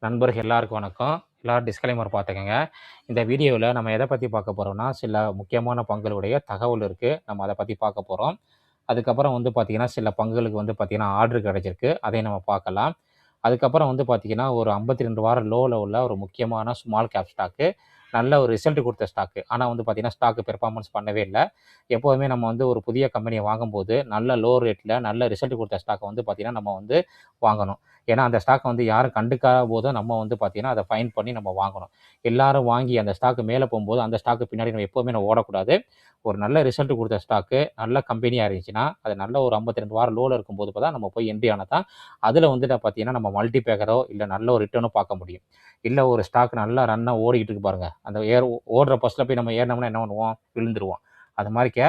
நண்பர்கள் எல்லாருக்கும் வணக்கம். எல்லாரும் டிஸ்க்ளைமர் பார்த்துக்கங்க. இந்த வீடியோவில் நம்ம எதை பற்றி பார்க்க போகிறோம்னா, சில முக்கியமான பங்குகளுடைய தகவல் இருக்குது. நம்ம அதை பற்றி பார்க்க போகிறோம். அதுக்கப்புறம் வந்து பார்த்திங்கன்னா, சில பங்குகளுக்கு வந்து பார்த்திங்கன்னா ஆர்டர் கிடைச்சிருக்கு. அதையும் நம்ம பார்க்கலாம். அதுக்கப்புறம் வந்து பார்த்திங்கன்னா, ஒரு 52 வாரம் லோவில் உள்ள ஒரு முக்கியமான ஸ்மால் கேப் ஸ்டாக்கு. நல்ல ஒரு ரிசல்ட் கொடுத்த ஸ்டாக்கு. ஆனால் வந்து பார்த்திங்கன்னா, ஸ்டாக்கு பெர்ஃபார்மன்ஸ் பண்ணவே இல்லை. எப்போதுமே நம்ம வந்து ஒரு புதிய கம்பெனியை வாங்கும்போது நல்ல லோ ரேட்டில் நல்ல ரிசல்ட் கொடுத்த ஸ்டாக்கை வந்து பார்த்திங்கன்னா நம்ம வந்து வாங்கணும். ஏன்னா அந்த ஸ்டாக்கை வந்து யாரும் கண்டுக்காத போது நம்ம வந்து பார்த்திங்கன்னா அதை ஃபைன் பண்ணி நம்ம வாங்கணும். எல்லாரும் வாங்கி அந்த ஸ்டாக்கு மேலே போகும்போது அந்த ஸ்டாக்கு பின்னாடி நம்ம எப்போவுமே நம்ம ஓடக்கூடாது. ஒரு நல்ல ரிசல்ட் கொடுத்த ஸ்டாக்கு நல்ல கம்பெனியாக இருந்துச்சுன்னா அது நல்ல ஒரு 52 வாரம் லோவில் இருக்கும்போது தான் நம்ம போய் என்ட்ரி ஆனால் தான் அதில் வந்துட்டு பார்த்திங்கன்னா நம்ம மல்டிபேக்கரோ இல்லை நல்ல ஒரு ரிட்டர்னோ பார்க்க முடியும். இல்லை ஒரு ஸ்டாக் நல்லா ரன்னாக ஓடிக்கிட்டு இருக்கு பாருங்கள், அந்த ஓடுற பஸ்ஸில் போய் நம்ம ஏறினோம்னா என்ன பண்ணுவோம், விழுந்துருவோம். அது மாதிரிக்க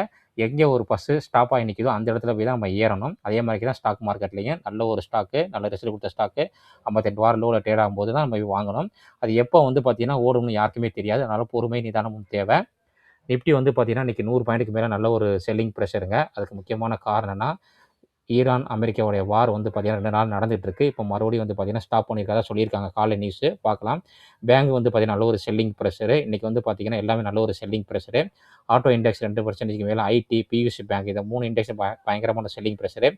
எங்கே ஒரு பஸ்ஸு ஸ்டாப் ஆகி நிற்கிதோ அந்த இடத்துல போய் தான் நம்ம ஏறணும். அதே மாதிரி தான் ஸ்டாக் மார்க்கெட்லேயும் நல்ல ஒரு ஸ்டாக்கு நல்ல ரிசல்ட் கொடுத்த ஸ்டாக்கு 58 வாரம் லோவில் ட்ரேட் ஆகும்போது தான் நம்ம போய் வாங்கணும். அது எப்போ வந்து பார்த்திங்கன்னா ஓடும்னு யாருக்குமே தெரியாது. அதனால் பொறுமை நிதானமும் தேவை. நிஃப்டி வந்து பார்த்திங்கன்னா இன்றைக்கி 100 பாயிண்ட்டுக்கு மேலே நல்ல ஒரு செல்லிங் ப்ரெஷருங்க. அதுக்கு முக்கியமான காரணம்னா ஈரான் அமெரிக்காவுடைய வார் வந்து பார்த்திங்கன்னா 2 நாள் நடந்துகிட்ருக்கு. இப்போ மறுபடியும் வந்து பார்த்திங்கன்னா ஸ்டாப் பண்ணியிருக்கதா சொல்லியிருக்காங்க. காலை நியூஸு பார்க்கலாம். பேங்க் வந்து பார்த்திங்கன்னா நல்ல ஒரு செல்லிங் ப்ரெஷரு. இன்றைக்கி வந்து பார்த்திங்கன்னா எல்லாமே நல்ல ஒரு செல்லிங் ப்ரெஷரு. ஆட்டோ இண்டெக்ஸ் 2% மேலே, ஐடி, பியூசி பேங்க் இதை 3 இண்டெக்ஸ் பயங்கரமான செல்லிங் ப்ரெஷரு.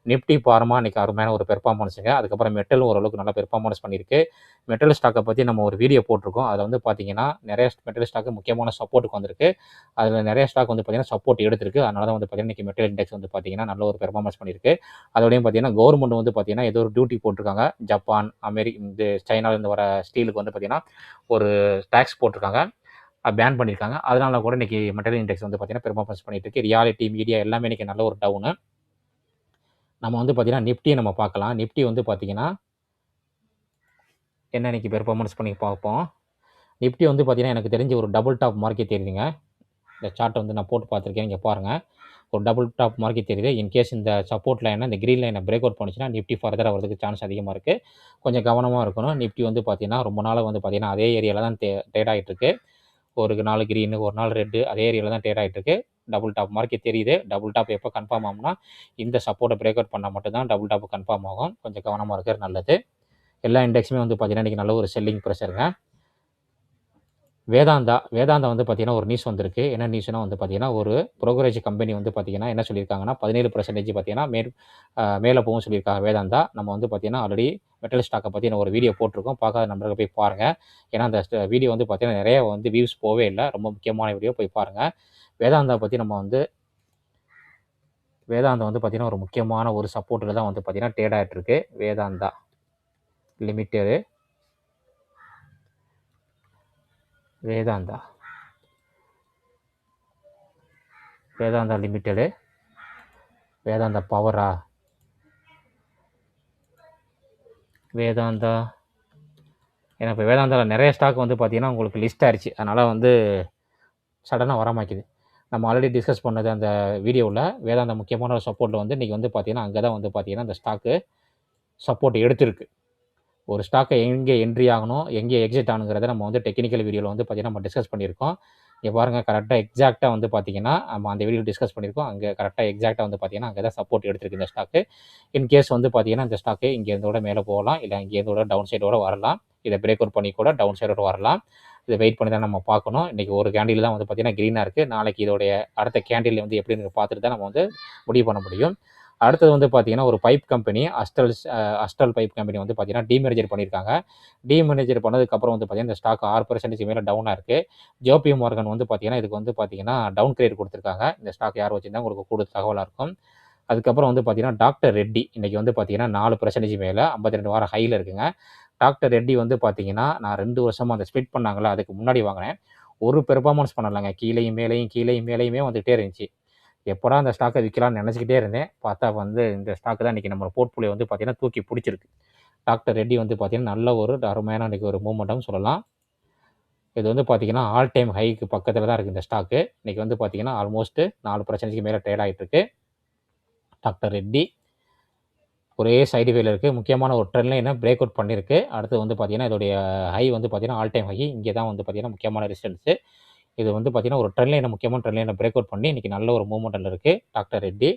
நிஃப்டி ஃபார்மா இன்றைக்கி அருமையான ஒரு பெர்ஃபார்மன்ஸுங்க. அதுக்கப்புறம் மெட்டலும் ஓரளவுக்கு நல்லா பெர்ஃபார்மன்ஸ் பண்ணியிருக்கு. மெட்டல் ஸ்டாக்கை பற்றி நம்ம ஒரு வீடியோ போட்டிருக்கோம். அதில் வந்து பார்த்திங்கன்னா நிறைய மெட்டல் ஸ்டாக்கு முக்கியமான சப்போர்ட்டுக்கு வந்திருக்கு. அதில் நிறைய ஸ்டாக் வந்து பார்த்திங்கன்னா சப்போர்ட் எடுத்திருக்கு. அதனால தான் வந்து பார்த்திங்கன்னா இன்றைக்கி மெட்டல் இண்டெக்ஸ் வந்து பார்த்திங்கன்னா நல்ல ஒரு பெர்ஃபார்மன்ஸ் பண்ணியிருக்கு. அதோடையும் பார்த்திங்கன்னா கவர்மெண்ட் வந்து பார்த்திங்கன்னா ஏதோ ஒரு டியூட்டி போட்டிருக்காங்க. ஜப்பான், இந்த சைனாவிலேருந்து வர ஸ்டீலுக்கு வந்து பார்த்திங்கன்னா ஒரு டேக்ஸ் போட்டிருக்காங்க. பேன் பண்ணியிருக்காங்க. அதனால கூட இன்றைக்கி மெட்டல் இண்டெக்ஸ் வந்து பார்த்திங்கன்னா பெர்ஃபார்மன்ஸ் பண்ணிட்டு இருக்கு. ரியாலிட்டி மீடியா எல்லாமே இன்றைக்கி நல்ல ஒரு டவுனு. நம்ம வந்து பார்த்திங்கன்னா நிஃப்டியை நம்ம பார்க்கலாம். நிஃப்டி வந்து பார்த்திங்கன்னா என்ன இன்றைக்கி பெர்ஃபார்மன்ஸ் பண்ணி பார்ப்போம். நிஃப்டி வந்து பார்த்திங்கன்னா எனக்கு தெரிஞ்ச ஒரு டபுள் டாப் மார்க்கெட் தெரியுதுங்க. இந்த சார்ட்டை வந்து நான் போட்டு பார்த்துருக்கேன். இங்கே பாருங்கள், ஒரு டபுள் டாப் மார்க்கெட் தெரியுது. இன்கேஸ் இந்த சப்போர்ட் லைனை இந்த க்ரீன் லைனை பிரேக் அவுட் பண்ணிச்சுன்னா நிஃப்டி ஃபர்தராக வரதுக்கு சான்ஸ் அதிகமாக இருக்குது. கொஞ்சம் கவனமாக இருக்கணும். நிஃப்டி வந்து பார்த்திங்கன்னா ரொம்ப நாளாக வந்து பார்த்திங்கன்னா அதே ஏரியாவில் தான் ட்ரேட் ஆகிட்டுருக்கு. ஒரு நாள் க்ரீனு, ஒரு நாள் ரெட்டு, அதே ஏரியாவில் தான் ட்ரேட் ஆகிட்டுருக்கு. டபுள் டாப் மார்க்கெட் தெரியுது. டபுள் டாப் எப்போ கன்ஃபார்ம் ஆகும்னா இந்த சப்போர்ட்டை பிரேக் அவுட் பண்ணால் மட்டும்தான் டபுள் டாப் கன்ஃபார்ம் ஆகும். கொஞ்சம் கவனமாக இருக்கிறது நல்லது. எல்லா இண்டெக்ஸுமே வந்து பார்த்திங்கன்னா இன்றைக்கி நல்ல ஒரு செல்லிங் ப்ரெஷருங்க. வேதாந்தா வந்து பார்த்திங்கன்னா ஒரு நியூஸ் வந்திருக்கு. என்ன நியூஸ்னால் வந்து பார்த்திங்கன்னா ஒரு ப்ரோக்கரேஜ் கம்பெனி வந்து பார்த்திங்கன்னா என்ன சொல்லியிருக்காங்கன்னா 17% பார்த்திங்கன்னா மேலே போகும் சொல்லியிருக்காங்க வேதாந்தா. நம்ம வந்து பார்த்திங்கன்னா ஆல்ரெடி மெட்டல் ஸ்டாக்கை பற்றி நான் ஒரு வீடியோ போட்டிருக்கோம். பார்க்காத நண்பர்கள் போய் பாருங்கள். ஏன்னா அந்த வீடியோ வந்து பார்த்திங்கன்னா நிறைய வந்து வியூஸ் போவே இல்லை. ரொம்ப முக்கியமான வீடியோ, போய் பாருங்கள். வேதாந்தா பற்றி நம்ம வந்து வேதாந்தா வந்து பார்த்திங்கன்னா ஒரு முக்கியமான ஒரு சப்போர்ட்டில் தான் வந்து பார்த்திங்கன்னா ட்ரேட் ஆகிட்டுருக்கு. வேதாந்தா லிமிட்டெடு, வேதாந்தா லிமிட்டெடு, வேதாந்தா பவரா, வேதாந்தா. ஏன்னா இப்போ வேதாந்தாவில் நிறைய ஸ்டாக் வந்து பார்த்திங்கன்னா உங்களுக்கு லிஸ்ட் ஆயிடுச்சு. அதனால் வந்து சடனாக வரமாக்கிது. நம்ம ஆல்ரெடி டிஸ்கஸ் பண்ணது அந்த வீடியோவில் வேதாந்தா முக்கியமான ஒரு சப்போர்ட்டில் வந்து இன்றைக்கி வந்து பார்த்திங்கன்னா அங்கே தான் வந்து பார்த்திங்கன்னா அந்த ஸ்டாக்கு சப்போர்ட் எடுத்திருக்கு. ஒரு ஸ்டாக்கை எங்கே என்ட்ரி ஆகணும், எங்கே எக்ஸிட் ஆகணுங்கிறத நம்ம வந்து டெக்னிக்கல் வீடியோவில் வந்து பார்த்திங்கன்னா நம்ம டிஸ்கஸ் பண்ணியிருக்கோம். இங்கே பாருங்கள், கரெக்டாக எக்ஸாக்டாக வந்து பார்த்திங்கன்னா நம்ம அந்த வீடியோ டிஸ்கஸ் பண்ணியிருக்கோம். அங்கே கரெக்டாக எக்ஸாக்டாக வந்து பார்த்திங்கன்னா அங்கே தான் சப்போர்ட் எடுத்திருக்கு இந்த ஸ்டாக்கு. இன்கேஸ் வந்து பார்த்திங்கன்னா இந்த ஸ்டாக்கு இங்கேருந்தோட மேலே போகலாம், இல்லை இங்கேருந்தோட டவுன் சைடோட வரலாம். இதை பிரேக் அவுட் பண்ணி கூட டவுன் சைடோட வரலாம். இதை வெயிட் பண்ணி தான் நம்ம பார்க்கணும். இன்றைக்கி ஒரு கேண்டில் தான் வந்து பார்த்திங்கன்னா க்ரீனாக இருக்குது. நாளைக்கு இதோடைய அடுத்த கேண்டில் வந்து எப்படின்னு பார்த்துட்டு தான் நம்ம வந்து முடிவு பண்ண முடியும். அடுத்தது வந்து பார்த்திங்கன்னா ஒரு பைப் கம்பெனி அஸ்டல் பைப் கம்பெனி வந்து பார்த்திங்கன்னா டீமேனேஜர் பண்ணியிருக்காங்க. டீமேனேஜர் பண்ணதுக்கப்புறம் வந்து பார்த்திங்கன்னா இந்த ஸ்டாக் 6% மேலே டவுனாக இருக்குது. ஜேபி மார்கன் வந்து பார்த்திங்கன்னா இதுக்கு வந்து பார்த்திங்கன்னா டவுன் கிரேட் கொடுத்துருக்காங்க. இந்த ஸ்டாக் யார் வச்சுருந்தா உங்களுக்கு கூடுதல் தகவலாக இருக்கும். அதுக்கப்புறம் வந்து பார்த்திங்கன்னா டாக்டர் ரெட்டி இன்றைக்கி வந்து பார்த்திங்கன்னா 4% மேலே 52 வாரம் ஹையில் இருக்குங்க. டாக்டர் ரெட்டி வந்து பார்த்திங்கன்னா நான் 2 வருஷமாக அந்த ஸ்ப்ளிட் பண்ணாங்களா அதுக்கு முன்னாடி வாங்கினேன். ஒரு பெர்ஃபார்மன்ஸ் பண்ணலாங்க. கீழேயும் மேலேயுமே வந்துகிட்டே இருந்துச்சு. எப்போடா அந்த ஸ்டாக்கை விற்கலாம்னு நினச்சிக்கிட்டே இருந்தேன். பார்த்தா வந்து இந்த ஸ்டாக்கு தான் இன்றைக்கி நம்ம போர்ட்ஃபோலியோ வந்து பார்த்திங்கன்னா தூக்கி பிடிச்சிருக்கு. டாக்டர் ரெட்டி வந்து பார்த்திங்கன்னா நல்ல ஒரு அருமையான இன்றைக்கி ஒரு மூமெண்ட்னு சொல்லலாம். இது வந்து பார்த்திங்கன்னா ஆல் டைம் ஹைக்கு பக்கத்தில் தான் இருக்குது இந்த ஸ்டாக்கு. இன்றைக்கி வந்து பார்த்திங்கன்னா ஆல்மோஸ்ட் 4% மேலே ட்ரேட் ஆகிட்டுருக்கு. டாக்டர் ரெட்டி ஒரே சைடு வேல இருக்குது. முக்கியமான ஒரு ட்ரெண்ட் லைனை பிரேக் அவுட் பண்ணியிருக்கு. அடுத்து வந்து பார்த்திங்கன்னா இதோடைய ஹை வந்து பார்த்திங்கன்னா ஆல் டைம் ஹை இங்கே தான் வந்து பார்த்திங்கன்னா முக்கியமான ரெசிஸ்டன்ஸு. இது வந்து பார்த்திங்கன்னா ஒரு ட்ரெண்ட் லைனை முக்கியமான ட்ரெண்ட் லைனை பிரேக் அவுட் பண்ணி இன்றைக்கி நல்ல ஒரு மூவ்மெண்ட்டில் இருக்குது டாக்டர் ரெட்டி.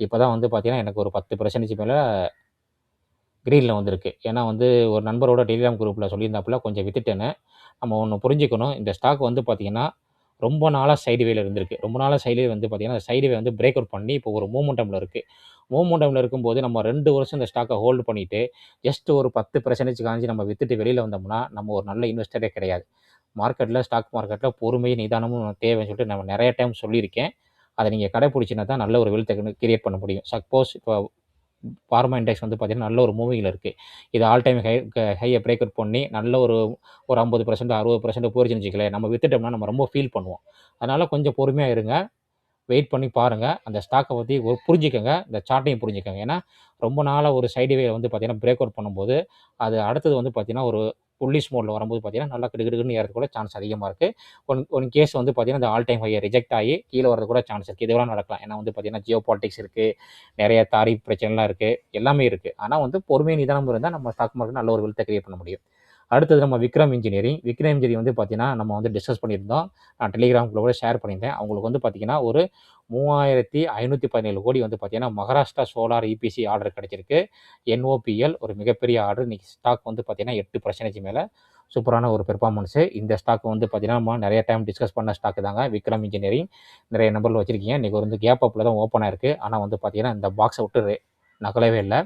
இப்போ தான் வந்து பார்த்திங்கன்னா எனக்கு ஒரு 10% மேலே க்ரீனில் வந்திருக்கு. ஏன்னா வந்து ஒரு நண்பரோட டெலிகிராம் குரூப்பில் சொல்லியிருந்தாப்புல கொஞ்சம் வித்துட்டேன்னு. நம்ம ஒண்ணு புரிஞ்சுக்கணும். இந்த ஸ்டாக் வந்து பார்த்தீங்கன்னா, ரொம்ப நாளா சைடு வேல இருந்திருக்கு. ரொம்ப நாளா சைடு வே வந்து பார்த்தீங்கன்னா, சைடு வே வந்து பிரேக் அவுட் பண்ணி இப்போ ஒரு மொமெண்டம்ல இருக்கு. மொமெண்டம்ல இருக்கும்போது நம்ம 2 வருஷம் இந்த ஸ்டாக்க ஹோல்டு பண்ணிட்டு, ஜஸ்ட் ஒரு 10% காஞ்சி நம்ம வித்துட்டு வெளியில வந்தோம்னா, நம்ம ஒரு நல்ல இன்வெஸ்டரே கிடையாது. மார்க்கெட்ல ஸ்டாக் மார்க்கெட்ல பொறுமையும், நிதானமும் தேவைன்னு சொல்லிட்டு நம்ம நெறைய டைம் சொல்லியிருக்கேன். அத நீங்க கடைபிடிச்சீங்கன்னா தான் நல்ல ஒரு வெல்த் கிரியேட் பண்ண முடியும். சப்போஸ் இப்போ ஃபார்மா இண்டெக்ஸ் வந்து பார்த்தீங்கன்னா, நல்ல ஒரு மூவிங்ல இருக்கு. இது ஆல் டைம் ஹைய பிரேக் அவுட் பண்ணி நல்ல ஒரு ஒரு 50%, 60% போயிருச்சுன்னு வச்சுக்கங்களேன், நம்ம வித்துட்டோம்னா நம்ம ரொம்ப ஃபீல் பண்ணுவோம். அதனால கொஞ்சம் பொறுமையா இருங்க. வெயிட் பண்ணி பாருங்க. அந்த ஸ்டாக்க பத்தி புரிஞ்சுக்கங்க. இந்த சார்ட்டையும் புரிஞ்சுக்கங்க. ஏன்னா, ரொம்ப நாளா ஒரு சைடு வே வந்து பார்த்தீங்கன்னா, பிரேக் அவுட் பண்ணும்போது, அது அடுத்தது வந்து பார்த்தீங்கன்னா, ஒரு புல்லிஷ் மோட்ல வரும்போது பார்த்தீங்கன்னா, நல்லா கிடுகிடுன்னு ஏறதுக்கு கூட சான்ஸ் அதிகமா இருக்கு. ஒன் கேஸ் வந்து பார்த்தீங்கன்னா, இந்த ஆல் டைம் ஹைய ரிஜெக்ட் ஆயி கீழ வரதுக்கு கூட சான்ஸ் இருக்கு. இது வேணா நடக்கலாம். ஏன்னா வந்து பார்த்தீங்கன்னா, ஜியோ பாலிடிக்ஸ் இருக்கு. நெறைய தாரிஃப் பிரச்சனைலாம் இருக்கு. எல்லாமே இருக்கு. ஆனா வந்து பொறுமை, நிதானம் இருந்தா நம்ம ஸ்டாக் மார்க்கெட்ல நல்ல ஒரு வெல்த்த கிரியேட் பண்ண முடியும். அடுத்தது நம்ம விக்ரம் இன்ஜினியரிங். விக்ரம் இன்ஜினியரிங் வந்து பார்த்தீங்கன்னா, நம்ம வந்து டிஸ்கஸ் பண்ணியிருந்தோம். நான் டெலிகிராம் குரூப்ல கூட ஷேர் பண்ணியிருந்தேன். அவங்களுக்கு வந்து பார்த்தீங்கன்னா, ஒரு 3517 கோடி வந்து பார்த்தீங்கன்னா, மகாராஷ்டிரா சோலார் இபிசி ஆர்டர் கிடைச்சிருக்கு. NOPL ஒரு மிகப்பெரிய ஆர்டர். இன்னைக்கு ஸ்டாக் வந்து பார்த்தீங்கன்னா, 8% மேல சூப்பரான ஒரு பெர்ஃபார்மன்ஸு. இந்த ஸ்டாக் வந்து பார்த்தீங்கன்னா, நம்ம நெறைய டைம் டிஸ்கஸ் பண்ண ஸ்டாக் தாங்க. விக்ரம் இன்ஜினியரிங். நெறைய நம்பர்கள் வச்சிருக்கீங்க. இன்னைக்கு வந்து கேப் அப்ல தான் ஓப்பன் ஆயிருக்கு. ஆனா வந்து பார்த்தீங்கன்னா, இந்த பாக்ஸ விட்டு நகலவே இல்ல.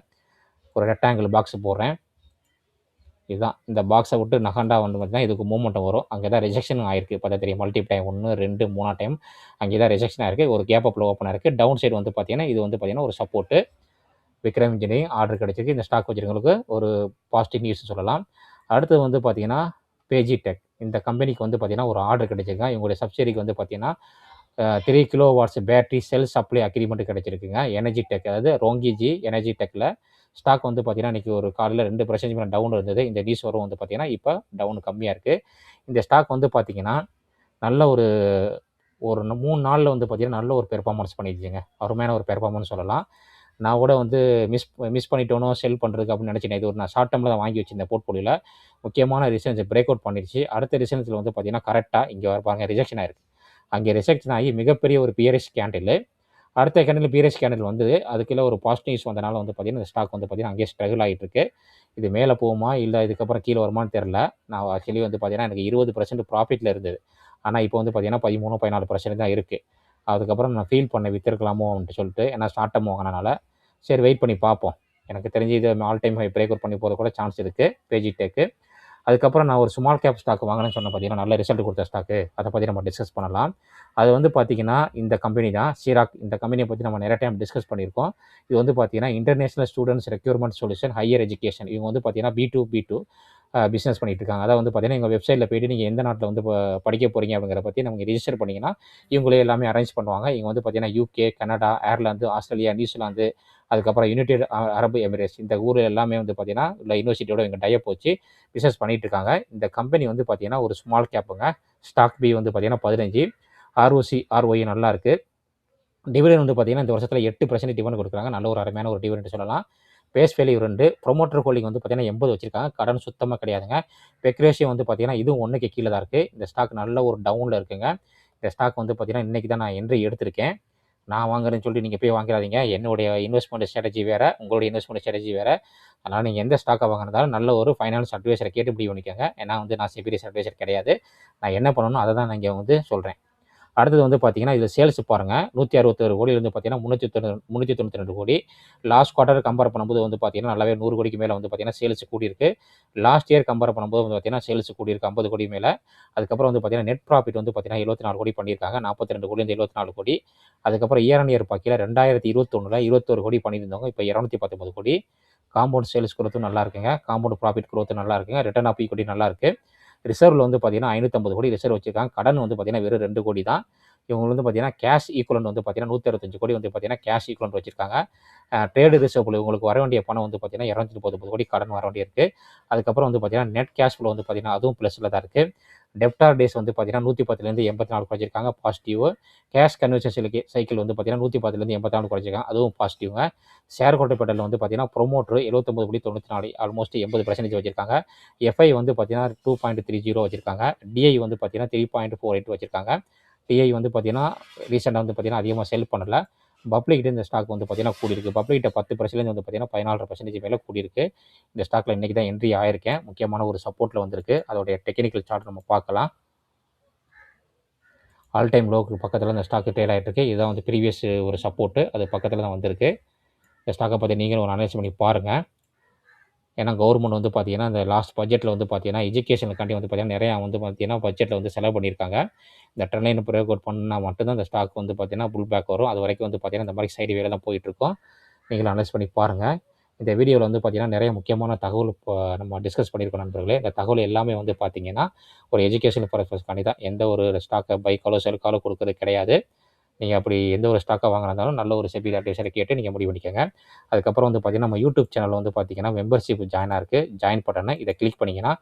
ஒரு ரெக்டாங்கிள் பாக்ஸ் போடுறேன். இதுதான். இந்த பாக்ஸ விட்டு நகண்டா வந்து பார்த்தீங்கன்னா, இதுக்கு மூவ்மெண்டம் வரும். அங்க தான் ரிஜெக்ஷன் ஆயிருக்கு. பார்த்தா தெரியும். மல்டிபிள் டைம் 1, 2, 3 டைம் அங்கே தான் ரிஜெக்ஷன் ஆயிருக்கு. ஒரு கேப் அப்ல ஓப்பன் ஆயிருக்கு. டவுன் சைடு வந்து பார்த்தீங்கன்னா, இது வந்து பார்த்தீங்கன்னா, ஒரு சப்போர்ட்டு. விக்ரம் இன்ஜினியரிங் ஆர்டர் கிடைச்சிருக்கு. இந்த ஸ்டாக் வச்சிருக்கவங்களுக்கு ஒரு பாசிட்டிவ் நியூஸ் சொல்லலாம். அடுத்தது வந்து பார்த்தீங்கன்னா, பேஜி டெக். இந்த கம்பெனிக்கு வந்து பார்த்தீங்கன்னா, ஒரு ஆர்டர் கிடைச்சிருக்கு. இவங்களுடைய சப்சிடரிக்கு வந்து பார்த்தீங்கன்னா, 3 கிலோ வாட்ஸ் பேட்டரி செல் சப்ளை அக்ரீமெண்ட் கிடைச்சிருக்குங்க. எனர்ஜி டெக் அதாவது ரோங்கிஜி எனர்ஜி டெக்ல ஸ்டாக் வந்து பார்த்தீங்கன்னா, இன்னைக்கு ஒரு காலையில 2% மேல டவுன் இருந்தது. இந்த நியூஸ் வரும் வந்து பார்த்தீங்கன்னா, இப்ப டவுன் கம்மியா இருக்கு. இந்த ஸ்டாக் வந்து பார்த்தீங்கன்னா, நல்ல ஒரு ஒரு 3 நாள்ல வந்து பார்த்தீங்கன்னா, நல்ல ஒரு பெர்ஃபார்மன்ஸ் பண்ணிருச்சுங்க. அருமையான ஒரு பெர்ஃபார்மன்ஸ் சொல்லலாம். நான் கூட வந்து மிஸ் மிஸ் பண்ணிட்டோனோ செல் பண்ணுறதுக்கு அப்படின்னு நினச்சேன். இது ஒரு நான் ஷார்ட் டேர்ம்ல தான் வாங்கி வச்சிருந்தேன் போர்ட்ஃபோலியோல. முக்கியமான ரிசல்ட்ஸ் பிரேக் அவுட் பண்ணிருச்சு. அடுத்த ரிசல்ட்ஸ்ல வந்து பார்த்தீங்கன்னா, கரெக்ட்டா இங்க பாருங்க ரிஜெக்ஷன் ஆயிருக்கு. அங்கே ரிஜெக்ஷன் ஆகி மிகப்பெரிய ஒரு பியரிஷ் கேண்டில். அடுத்த கேண்டில் பியரிஷ் கேண்டில் வந்தது. அதுக்குள்ள ஒரு பாசிட்டிவ் நியூஸ் வந்தனால வந்து பார்த்தீங்கன்னா, இந்த ஸ்டாக் வந்து பார்த்தீங்கன்னா, அங்கேயே ஸ்ட்ரகிள் ஆகிட்டு இருக்கு. இது மேலே போகுமா? இல்ல இதுக்கப்புறம் கீழ வருமான்னு தெரியல. நான் ஆக்சுவலி வந்து பார்த்தீங்கன்னா, எனக்கு 20% ப்ராஃபிட்ல இருந்தது. ஆனா இப்போ வந்து பார்த்தீங்கன்னா, 13, 14% தான் இருக்கு. அதுக்கப்புறம் நான் ஃபீல் பண்ணேன் வித்துருக்கலாமோ அப்படின்ட்டு சொல்லிட்டு. ஏன்னா ஷார்ட் டேர்ம் வாங்குனனால. சரி வெயிட் பண்ணி பார்ப்போம். எனக்கு தெரிஞ்சு இது all time high break out பண்ணி போறது கூட சான்ஸ் இருக்கு. Page tech. அதுக்கப்புறம் நான் ஒரு ஸ்மால் கேப் ஸ்டாக் வாங்கினேன்னு சொன்னேன் பார்த்தீங்கன்னா, நல்ல ரிசல்ட் கொடுத்த ஸ்டாக்கு. அதை பத்தி நம்ம டிஸ்கஸ் பண்ணலாம். அது வந்து பார்த்தீங்கன்னா, இந்த கம்பெனி தான் ஷீராக். இந்த கம்பெனிய பத்தி நம்ம நெறைய டைம் டிஸ்கஸ் பண்ணியிருக்கோம். இது வந்து பார்த்தீங்கன்னா, international students recruitment solution higher education. இவங்க வந்து பார்த்தீங்கன்னா, B2B2 பிசினஸ் பண்ணிட்டு இருக்காங்க. அதாவது வந்து பார்த்தீங்கன்னா, எங்க வெப்சைட்ல போயிட்டு நீங்க எந்த நாட்ல வந்து படிக்க போறீங்க அப்படிங்கிறத பத்தி நீங்க ரிஜிஸ்டர் பண்ணீங்கன்னா, இவங்களே எல்லாமே அரேஞ்ச் பண்ணுவாங்க. இவங்க வந்து பார்த்தீங்கன்னா, UK, Canada, Ireland, Australia, New Zealand, அதுக்கப்புறம் யுனைடெட் அரபு எமிரேட்ஸ் இந்த ஊர் எல்லாமே வந்து பார்த்தீங்கன்னா, உள்ள யூனிவர்சிட்டியோட இவங்க டை அப் வச்சு பிசினஸ் பண்ணிட்டு இருக்காங்க. இந்த கம்பெனி வந்து பார்த்தீங்கன்னா, ஒரு ஸ்மால் கேப்புங்க. ஸ்டாக் பி வந்து பார்த்தீங்கன்னா 15. ROC, ROE நல்லா இருக்கு. டிவிடெண்ட் வந்து பார்த்தீங்கன்னா, இந்த வருஷத்துல 8% டிவிடெண்ட் குடுக்குறாங்க. நல்ல ஒரு அருமையான ஒரு டிவிடெண்ட் சொல்லலாம். Base value 2. புரமோட்டர் ஹோல்டிங் வந்து பார்த்தீங்கன்னா 80 வச்சிருக்காங்க. கடன் சுத்தமா கிடையாதுங்க. பெக் ரேஷியோ வந்து பார்த்தீங்கன்னா, இதுவும் 1க்கு கீழ தான் இருக்கு. இந்த ஸ்டாக் நல்ல ஒரு டவுன்ல இருக்குங்க. இந்த ஸ்டாக் வந்து பார்த்தீங்கன்னா, இன்னைக்கு தான் நான் என்ட்ரி எடுத்திருக்கேன். நான் வாங்குறேன்னு சொல்லிட்டு நீங்க போய் வாங்கிறாதீங்க. என்னுடைய இன்வெஸ்ட்மென்ட் ஸ்ட்ராட்டஜி வேற, உங்களுடைய இன்வெஸ்ட்மென்ட் ஸ்ட்ராட்டஜி வேற. அதனால நீங்க எந்த ஸ்டாக்க வாங்குறதாலும் நல்ல ஒரு ஃபைனான்ஸ் அட்வைசர கேட்டு முடிவு பண்ணிக்கோங்க. ஏன்னா வந்து நான் செபி அட்வைசர் கிடையாது. நான் என்ன பண்ணணும்னோ அத தான் நான் இங்க வந்து சொல்றேன். அடுத்தது வந்து பார்த்தீங்கன்னா, இதில சேல்ஸ் பாருங்க. 161 கோடியிலிருந்து பார்த்தீங்கன்னா, 392 கோடி. லாஸ்ட் குவார்ட்டர் கம்பேர் பண்ணும்போது வந்து பார்த்தீங்கன்னா, நல்லாவே 100 கோடிக்கு மேல வந்து பார்த்தீங்கன்னா, சேல்ஸ் கூடியிருக்கு. லாஸ்ட் இயர் கம்பேர் பண்ணும்போது வந்து பார்த்தீங்கன்னா, சேல்ஸ் கூடியிருக்கு 50 கோடி மேல. அதுக்கப்புறம் வந்து பார்த்தீங்கன்னா, நெட் ப்ராஃபிட் வந்து பார்த்தீங்கன்னா, 74 கோடி பண்ணியிருக்காங்க. 42 கோடியிலிருந்து 74 கோடி. அதுக்கப்புறம் இயர் ஆன் இயர் பார்க்கையில 2021ல 21 கோடி பண்ணியிருந்தவங்க, இப்ப 219 கோடி. காம்பவுண்ட் சேல்ஸ் குரோத்தும் நல்லா இருக்குங்க. காம்பவுண்ட் ப்ராஃபிட் குரோத்தும் நல்லா இருக்குங்க. ரிட்டர்ன் ஆஃப் ஈக்விட்டி நல்லா இருக்கு. ரிசர்வ்ல வந்து பார்த்தீங்கன்னா 550 கோடி ரிசர்வ் வச்சிருக்காங்க. கடன் வந்து பார்த்தீங்கன்னா வெறும் 2 கோடி தான். இவங்க வந்து பார்த்தீங்கன்னா கேஷ் ஈக்குவலன்ட் வந்து பார்த்தீங்கன்னா 165 கோடி வந்து பார்த்தீங்கன்னா கேஷ் ஈக்குவலன்ட் வச்சிருக்காங்க. ட்ரேடு ரிசர்வ்ல இவங்களுக்கு வர வேண்டிய பணம் வந்து பார்த்தீங்கன்னா 239 கோடி கடன் வர வேண்டியிருக்கு. அதுக்கப்புறம் வந்து பார்த்தீங்கன்னா நெட் கேஷ் ஃப்ளோ வந்து பார்த்தீங்கன்னா அதுவும் ப்ளஸ்ல தான் இருக்கு. டெப்டார் டேஸ் வந்து பார்த்தீங்கன்னா 110லேருந்து 84 குறைச்சிருக்காங்க பாசிட்டிவ். கேஷ் கன்வர்ஷன் சைக்கிள் வந்து பார்த்தீங்கன்னா 110லேருந்து 84 குறைச்சிருக்காங்க அதுவும் பாசிட்டிவ்ங்க. ஷேர் ஹோல்டர் பெட்டல் வந்து பார்த்தீங்கன்னா ப்ரொமோட்டர் 79.94 ஆல்மோஸ்ட் 80% வச்சிருக்காங்க. எஃப்ஐ வந்து பார்த்தீங்கன்னா 2.30 வச்சிருக்காங்க. டிஐ வந்து பார்த்தீங்கன்னா 3.48 வச்சிருக்காங்க. டிஐ வந்து பார்த்தீங்கன்னா ரீசெண்டாக வந்து பார்த்தீங்கன்னா அதிகமாக செல் பண்ணல. பப்ளிக்கிட்ட இந்த ஸ்டாக் வந்து பார்த்தீங்கன்னா கூடியிருக்கு. பப்ளிக்கிட்ட 10% வந்து பார்த்தீங்கன்னா 14% மேலே கூடியிருக்கு. இந்த ஸ்டாக்கில் இன்றைக்கி தான் என்ட்ரி ஆயிருக்கேன். முக்கியமான ஒரு சப்போர்ட்டில் வந்திருக்கு. அதோடைய டெக்னிக்கல் சார்ட் நம்ம பார்க்கலாம். ஆல் டைம் லோக்கு பக்கத்தில் இந்த ஸ்டாக்கு ட்ரேட் ஆகிட்டு இருக்கு. இதுதான் வந்து ப்ரீவியஸ் ஒரு சப்போர்ட்டு, அது பக்கத்தில் தான் வந்திருக்கு. இந்த ஸ்டாக்கை பற்றி நீங்களும் ஒரு அனலைஸ் பண்ணி பாருங்கள். ஏன்னா கவர்மெண்ட் வந்து பார்த்தீங்கன்னா இந்த லாஸ்ட் பட்ஜெட்டில் வந்து பார்த்தீங்கன்னா எஜுகேஷனுக்காண்டி வந்து பார்த்தீங்கன்னா நிறையா வந்து பார்த்தீங்கன்னா பட்ஜெட்டில் வந்து செலவு பண்ணியிருக்காங்க. இந்த ட்ரெண்ட் லைன் பிரேக் அவுட் பண்ணால் மட்டும்தான் இந்த ஸ்டாக் வந்து பார்த்தீங்கன்னா புல் பேக் வரும். அது வரைக்கும் வந்து பார்த்தீங்கன்னா இந்த மாதிரி சைடு வேலை தான் போயிட்டுருக்கோம். நீங்களும் அனலைஸ் பண்ணி பாருங்கள். இந்த வீடியோவில் வந்து பார்த்தீங்கன்னா நிறைய முக்கியமான தகவல் இப்போ நம்ம டிஸ்கஸ் பண்ணியிருக்கோம் நண்பர்களே. இந்த தகவல் எல்லாமே வந்து பார்த்தீங்கன்னா ஒரு எஜுகேஷன் பர்பஸ்க்காண்டி தான். எந்த ஒரு ஸ்டாக்கை பைக்காலோ செல்காலோ கொடுக்கறது கிடையாது. நீங்கள் அப்படி எந்த ஒரு ஸ்டாக்காக வாங்கினாலும் நல்ல ஒரு செபி அட்வைஸரை கேட்டு நீங்கள் முடிவு பண்ணிக்கோங்க. அதுக்கப்புறம் வந்து பார்த்தீங்கன்னா நம்ம யூடியூப் சேனல் வந்து பார்த்தீங்கன்னா மெம்பர்ஷிப் ஜாயின் ஆயிருக்கு. ஜாயின் பட்டனை இதை கிளிக் பண்ணிங்கன்னா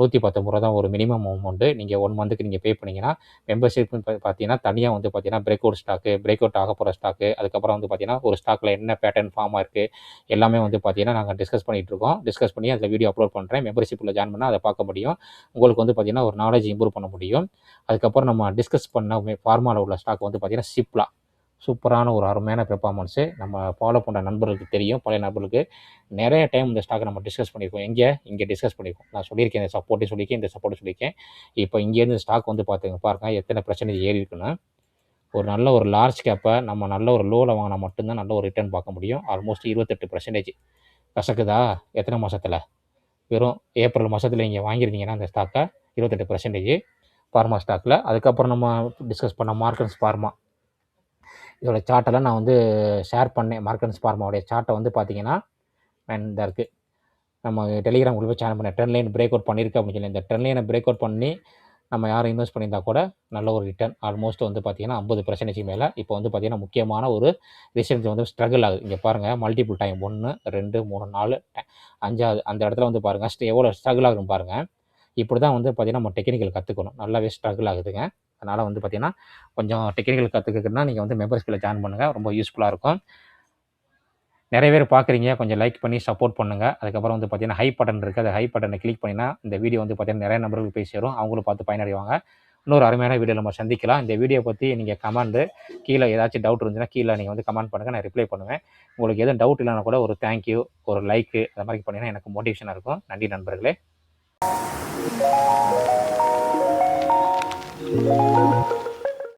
119 தான் ஒரு மினிமம் அமௌண்ட்டு. நீங்கள் 1 மந்த்துக்கு நீங்கள் பே பண்ணிங்கன்னா மெம்பர்ஷிப்னு பார்த்தீங்கன்னா தனியாக வந்து பார்த்தீங்கன்னா break out stock, break out ஆக போகிற ஸ்டாக்கு, அதுக்கப்புறம் வந்து பார்த்தீங்கன்னா ஒரு ஸ்டாக்கில் என்ன பேட்டர்ன் ஃபார்ம் ஆயிருக்கு எல்லாமே வந்து பார்த்தீங்கன்னா நாங்கள் டிஸ்கஸ் பண்ணிகிட்டு இருக்கோம். டிஸ்கஸ் பண்ணி அதில் வீடியோ அப்லோட் பண்ணுறேன். மெம்பர்ஷிப்பில் ஜாயின் பண்ணால் அதை பார்க்க முடியும். உங்களுக்கு வந்து பார்த்தீங்கன்னா ஒரு நாலேஜ் இம்ப்ரூவ் பண்ண முடியும். அதுக்கப்புறம் நம்ம டிஸ்கஸ் பண்ண ஃபார்மாவில் உள்ள ஸ்டாக் வந்து பார்த்தீங்கன்னா சிப்லா சூப்பரான ஒரு அருமையான பெர்ஃபார்மன்ஸு. நம்ம ஃபாலோ பண்ணுற நண்பர்களுக்கு தெரியும், பழைய நண்பர்களுக்கு. நிறைய டைம் இந்த ஸ்டாக்கை நம்ம டிஸ்கஸ் பண்ணியிருக்கோம். இங்கே டிஸ்கஸ் பண்ணியிருக்கோம். நான் சொல்லியிருக்கேன், இந்த சப்போர்ட்டையும் சொல்லியிருக்கேன், இந்த சப்போர்ட்டும் சொல்லியிருக்கேன். இப்போ இங்கேருந்து ஸ்டாக் வந்து பாருங்க எத்தனை பர்சன்டேஜ் ஏறி இருக்குன்னு. ஒரு நல்ல ஒரு லார்ஜ் கேப்பை நம்ம நல்ல ஒரு லோவில் வாங்கினா மட்டும்தான் நல்ல ஒரு ரிட்டர்ன் பார்க்க முடியும். ஆல்மோஸ்ட் 28% கசக்குதா? எத்தனை மாதத்தில்? வெறும் ஏப்ரல் மாதத்தில் நீங்கள் வாங்கியிருந்தீங்கன்னா அந்த ஸ்டாக்கை 28% ஃபார்மா ஸ்டாக்கில். அதுக்கப்புறம் நம்ம டிஸ்கஸ் பண்ண மார்க்கன்ஸ் ஃபார்மா, இதோட சார்ட்டெல்லாம் நான் வந்து ஷேர் பண்ணேன். மார்க்கன்ஸ் ஃபார்மாவுடைய சார்ட்டை வந்து பார்த்தீங்கன்னா இதாக இருக்குது. நம்ம டெலிகிராம் குரூப்பில் சேனல் பண்ணேன். ட்ரெண்ட் லைன் பிரேக் அவுட் பண்ணியிருக்கு அப்படின்னு சொல்லி. இந்த ட்ரெண்ட் லைனை பிரேக் அவுட் பண்ணி நம்ம யாரும் இன்வெஸ்ட் பண்ணியிருந்தா கூட நல்ல ஒரு ரிட்டர்ன் ஆல்மோஸ்ட் வந்து பார்த்தீங்கன்னா 50% மேலே. இப்போ வந்து பார்த்தீங்கன்னா முக்கியமான ஒரு ரிசல்ட் வந்து ஸ்ட்ரகிள் ஆகுது. இங்கே பாருங்கள், மல்டிபிள் டைம் 1, 2, 3, 4, 5 அந்த இடத்துல வந்து பாருங்கள் எவ்வளோ ஸ்ட்ரகிள் ஆகுதுன்னு பாருங்கள். இப்படி தான் வந்து பார்த்தீங்கன்னா நம்ம டெக்னிக்கல் கற்றுக்கணும். நல்லாவே ஸ்ட்ரகிள் ஆகுதுங்க. அதனால் வந்து பார்த்தீங்கன்னா கொஞ்சம் டெக்னிக்கல் கற்றுக்கிட்டுனா நீங்கள் வந்து மெம்பர்ஷிப்பில் ஜாயின் பண்ணுங்கள். ரொம்ப யூஸ்ஃபுல்லாக இருக்கும். நிறைய பேர் பார்க்குறீங்க, கொஞ்சம் லைக் பண்ணி சப்போர்ட் பண்ணுங்கள். அதுக்கப்புறம் வந்து பார்த்தீங்கன்னா ஹை பட்டன் இருக்குது. அந்த ஹை பட்டனை கிளிக் பண்ணினா இந்த வீடியோ வந்து பார்த்தீங்கன்னா நிறைய நபர்களுக்கு போய் சேரும். அவங்களும் பார்த்து பயனடைவாங்க. இன்னொரு அருமையான வீடியோ நம்ம சந்திக்கலாம். இந்த வீடியோ பற்றி நீங்கள் கமெண்டு கீழே ஏதாச்சும் டவுட் இருந்துச்சுன்னா கீழே நீங்கள் வந்து கமெண்ட் பண்ணுங்கள், நான் ரிப்ளை பண்ணுவேன். உங்களுக்கு எதுவும் டவுட் இல்லைனா கூட ஒரு தேங்க்யூ, ஒரு லைக்கு அந்த மாதிரி பண்ணிங்கன்னா எனக்கு மோட்டிவேஷனாக இருக்கும். நன்றி நண்பர்களே.